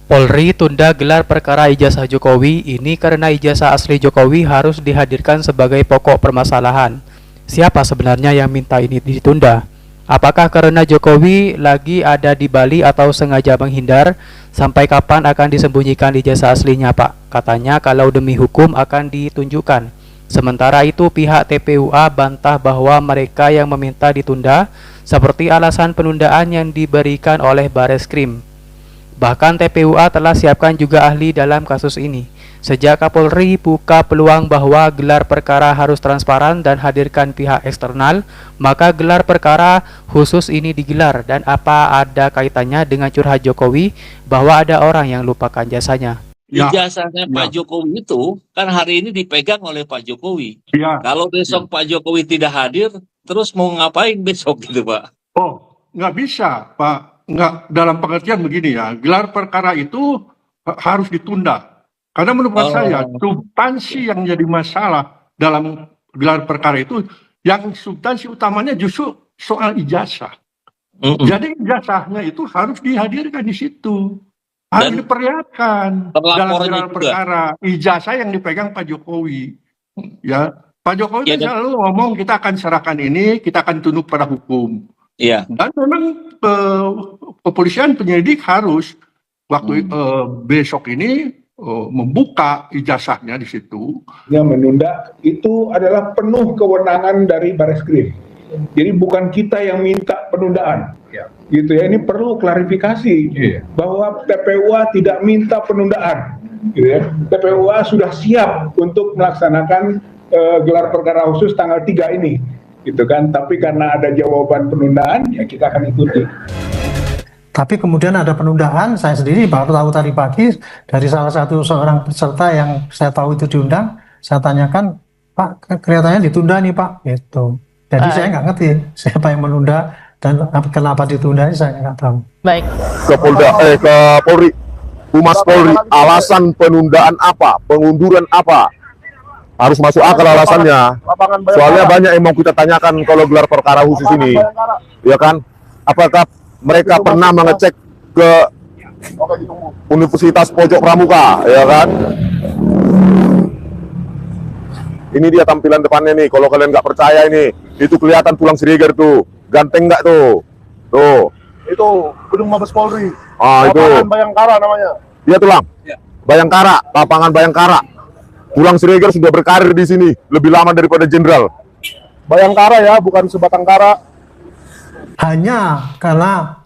Polri tunda gelar perkara ijazah Jokowi ini karena ijazah asli Jokowi harus dihadirkan sebagai pokok permasalahan. Siapa sebenarnya yang minta ini ditunda? Apakah karena Jokowi lagi ada di Bali atau sengaja menghindar? Sampai kapan akan disembunyikan ijazah aslinya, Pak? Katanya kalau demi hukum akan ditunjukkan. Sementara itu pihak TPUA bantah bahwa mereka yang meminta ditunda seperti alasan penundaan yang diberikan oleh Bareskrim. Bahkan TPUA telah siapkan juga ahli dalam kasus ini. Sejak Kapolri buka peluang bahwa gelar perkara harus transparan dan hadirkan pihak eksternal, maka gelar perkara khusus ini digelar. Dan apa ada kaitannya dengan curhat Jokowi bahwa ada orang yang lupakan jasanya? Ijazahnya Pak Jokowi itu kan hari ini dipegang oleh Pak Jokowi. Kalau besok Pak Jokowi tidak hadir, terus mau ngapain besok gitu, Pak? Oh, nggak bisa, Pak. Nggak, dalam pengertian begini ya, gelar perkara itu harus ditunda. Karena menurut saya, substansi yang jadi masalah dalam gelar perkara itu, yang substansi utamanya justru soal ijazah. Jadi ijazahnya itu harus dihadirkan di situ. Harus diperlihatkan dalam gelar perkara. Ijazah yang dipegang Pak Jokowi. Ya, Pak Jokowi kan selalu ngomong kita akan serahkan ini, kita akan tunduk pada hukum. Iya. Dan memang kepolisian penyelidik harus waktu besok ini membuka ijazahnya di situ. Yang menunda itu adalah penuh kewenangan dari Bareskrim. Jadi bukan kita yang minta penundaan. Gitu ya, ini perlu klarifikasi bahwa TPUA tidak minta penundaan. Gitu ya. TPUA sudah siap untuk melaksanakan gelar perkara khusus tanggal 3 ini. Gitu kan, tapi karena ada jawaban penundaan ya kita akan ikuti. Tapi kemudian ada penundaan, saya sendiri baru tahu tadi pagi dari salah satu seorang peserta yang saya tahu itu diundang, saya tanyakan, Pak kelihatannya ditunda nih Pak, gitu. Jadi saya nggak ngerti siapa yang menunda dan kenapa ditunda, saya nggak tahu. Baik. Ke Polri, Humas Polri, alasan penundaan apa, pengunduran apa? Harus masuk akal alasannya. Soalnya banyak yang mau kita tanyakan kalau gelar perkara khusus ini, ya kan? Apakah mereka pernah mengecek ke Universitas Pojok Pramuka, ya kan? Ini dia tampilan depannya nih. Kalau kalian nggak percaya ini, itu kelihatan tulang Siregar tuh, ganteng nggak tuh? Tuh. Itu gedung Mabes Polri. Ah itu. Lapangan Bayangkara namanya. Iya tulang. Bayangkara, lapangan Bayangkara. Tulang Siregar sudah berkarir di sini lebih lama daripada jenderal. Bayangkara ya, bukan sebatang kara. Hanya karena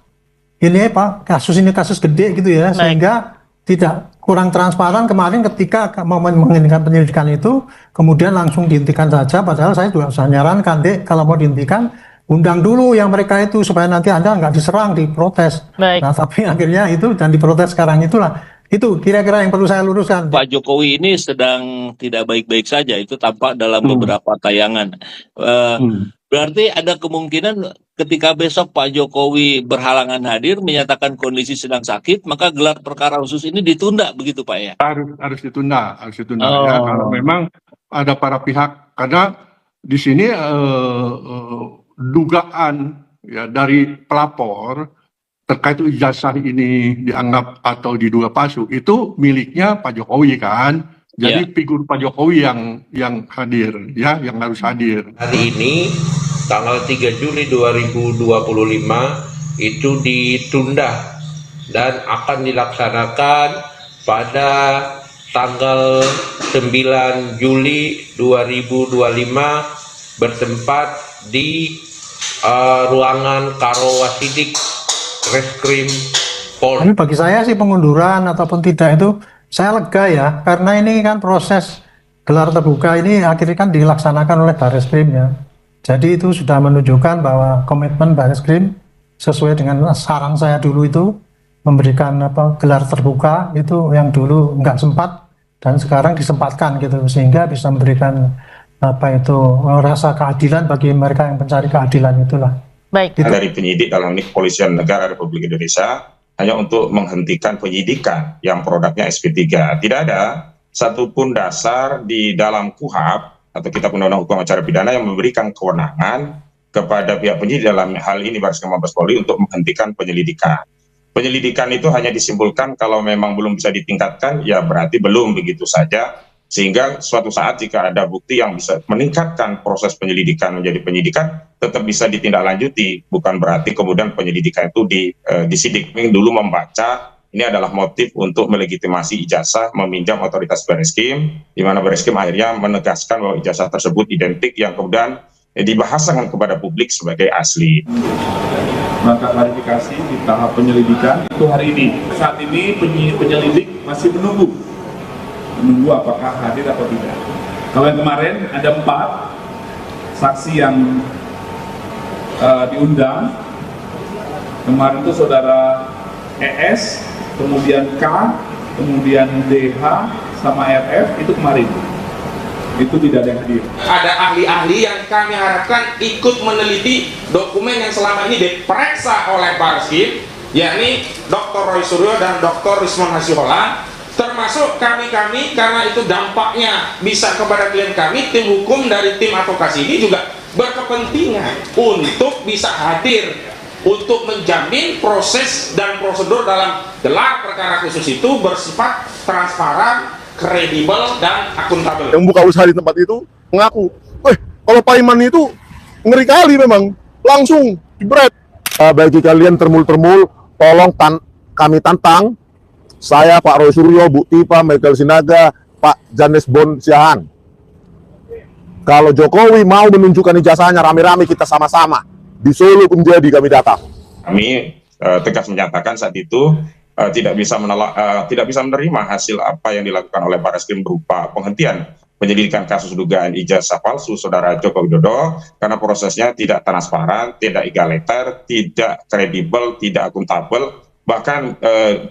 ini Pak, kasus ini kasus gede gitu ya, sehingga tidak kurang transparan kemarin ketika mau menghentikan penyelidikan itu, kemudian langsung dihentikan saja, padahal saya juga sudah nyarankan, Dek, kalau mau dihentikan, undang dulu yang mereka itu, supaya nanti Anda nggak diserang, diprotes. Nah, tapi akhirnya itu, dan diprotes sekarang itulah. Itu kira-kira yang perlu saya luruskan. Pak Jokowi ini sedang tidak baik-baik saja, itu tampak dalam beberapa tayangan. Berarti ada kemungkinan ketika besok Pak Jokowi berhalangan hadir, menyatakan kondisi sedang sakit, maka gelar perkara khusus ini ditunda, begitu Pak ya? Harus ditunda, ya, kalau memang ada para pihak, karena di sini dugaan ya dari pelapor terkait ijazah ini dianggap atau diduga palsu itu miliknya Pak Jokowi kan, jadi figur Pak Jokowi yang hadir ya, yang harus hadir. Hari ini tanggal 3 Juli 2025 itu ditunda dan akan dilaksanakan pada tanggal 9 Juli 2025 bertempat di ruangan Karowasidik Reskrim Polri. Tapi bagi saya sih pengunduran ataupun tidak itu saya lega ya, karena ini kan proses gelar terbuka ini akhirnya kan dilaksanakan oleh Bareskrim ya. Jadi itu sudah menunjukkan bahwa komitmen Bareskrim sesuai dengan saran saya dulu itu memberikan gelar terbuka itu yang dulu nggak sempat dan sekarang disempatkan gitu, sehingga bisa memberikan rasa keadilan bagi mereka yang mencari keadilan itulah. Baik. Dari penyidik dalam ini Kepolisian Negara Republik Indonesia hanya untuk menghentikan penyidikan yang produknya SP3. Tidak ada satupun dasar di dalam KUHP atau Kitab Undang-Undang Hukum Acara Pidana yang memberikan kewenangan kepada pihak penyidik dalam hal ini Bareskrim Mabes Polri untuk menghentikan penyelidikan. Penyelidikan itu hanya disimpulkan kalau memang belum bisa ditingkatkan, ya berarti belum, begitu saja. Sehingga suatu saat jika ada bukti yang bisa meningkatkan proses penyelidikan menjadi penyidikan, tetap bisa ditindaklanjuti. Bukan berarti kemudian penyelidikan itu disidik. Dulu membaca ini adalah motif untuk melegitimasi ijazah meminjam otoritas Bareskrim, di mana Bareskrim akhirnya menegaskan bahwa ijazah tersebut identik, yang kemudian dibahasakan kepada publik sebagai asli. Maka klarifikasi di tahap penyelidikan itu hari ini. Saat ini penyelidik masih menunggu apakah hadir atau tidak. Kalau yang kemarin ada 4 saksi yang diundang. Kemarin itu saudara ES, kemudian K, kemudian DH, sama RF, itu kemarin. Itu tidak ada yang hadir. Ada ahli-ahli yang kami harapkan ikut meneliti dokumen yang selama ini diperiksa oleh Bareskrim, yakni Dr. Roy Suryo dan Dr. Rismon Hasiholan, termasuk kami karena itu dampaknya bisa kepada klien kami. Tim hukum dari tim advokasi ini juga berkepentingan untuk bisa hadir untuk menjamin proses dan prosedur dalam gelar perkara khusus itu bersifat transparan, kredibel, dan akuntabel. Yang buka usaha di tempat itu mengaku, kalau Pak Iman itu ngeri kali memang, langsung jebret. Bagi kalian termul-termul, tolong kami tantang, saya Pak Roy Suryo, Bu Tipa, Michael Sinaga, Pak Janes Bon Siahaan. Kalau Jokowi mau menunjukkan ijazahnya rame-rame, kita sama-sama di Solo menjadi kami datang. Kami tegas menyatakan saat itu tidak bisa menerima hasil apa yang dilakukan oleh Bareskrim berupa penghentian penyelidikan kasus dugaan ijazah palsu Saudara Joko Widodo, karena prosesnya tidak transparan, tidak egaliter, tidak kredibel, tidak akuntabel, bahkan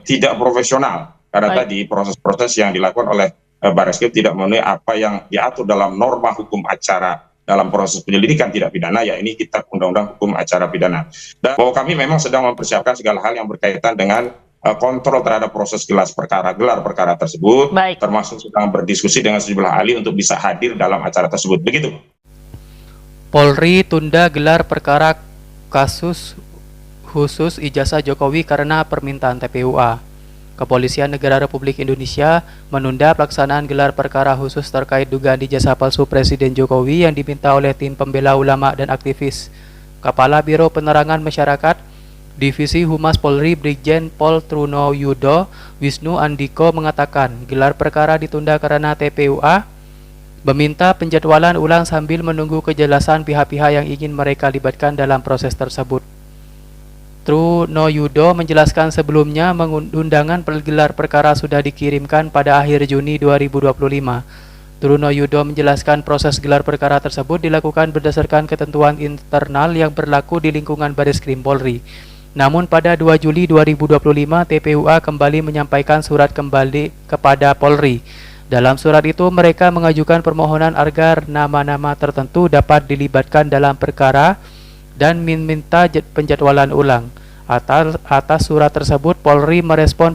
tidak profesional. Karena tadi proses-proses yang dilakukan oleh Bareskrim tidak memenuhi apa yang diatur dalam norma hukum acara dalam proses penyelidikan tidak pidana, ya ini Kitab Undang-Undang Hukum Acara Pidana. Dan bahwa kami memang sedang mempersiapkan segala hal yang berkaitan dengan kontrol terhadap proses gelar perkara tersebut. Baik. Termasuk sedang berdiskusi dengan sejumlah ahli untuk bisa hadir dalam acara tersebut. Begitu. Polri tunda gelar perkara kasus khusus ijazah Jokowi karena permintaan TPUA. Kepolisian Negara Republik Indonesia menunda pelaksanaan gelar perkara khusus terkait dugaan ijazah palsu Presiden Jokowi yang diminta oleh tim pembela ulama dan aktivis. Kepala Biro Penerangan Masyarakat Divisi Humas Polri Brigjen Pol Truno Yudo Wisnu Andiko mengatakan gelar perkara ditunda karena TPUA meminta penjadwalan ulang sambil menunggu kejelasan pihak-pihak yang ingin mereka libatkan dalam proses tersebut. Truno Yudo menjelaskan sebelumnya undangan gelar perkara sudah dikirimkan pada akhir Juni 2025. Truno Yudo menjelaskan proses gelar perkara tersebut dilakukan berdasarkan ketentuan internal yang berlaku di lingkungan Bareskrim Polri. Namun pada 2 Juli 2025 TPUA kembali menyampaikan surat kembali kepada Polri. Dalam surat itu mereka mengajukan permohonan agar nama-nama tertentu dapat dilibatkan dalam perkara dan meminta penjadwalan ulang. Atas surat tersebut, Polri merespon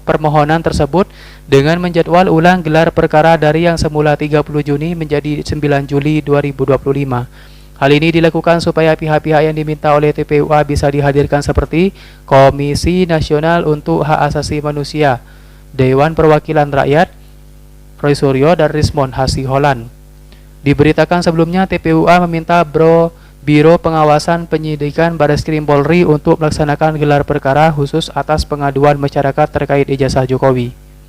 permohonan tersebut dengan menjadwal ulang gelar perkara dari yang semula 30 Juni menjadi 9 Juli 2025. Hal ini dilakukan supaya pihak-pihak yang diminta oleh TPUA bisa dihadirkan seperti Komisi Nasional untuk Hak Asasi Manusia, Dewan Perwakilan Rakyat, Roy Suryo, dan Rismon Hasiholan. Diberitakan sebelumnya TPUA meminta Biro Pengawasan Penyidikan Bareskrim Polri untuk melaksanakan gelar perkara khusus atas pengaduan masyarakat terkait ijazah Jokowi.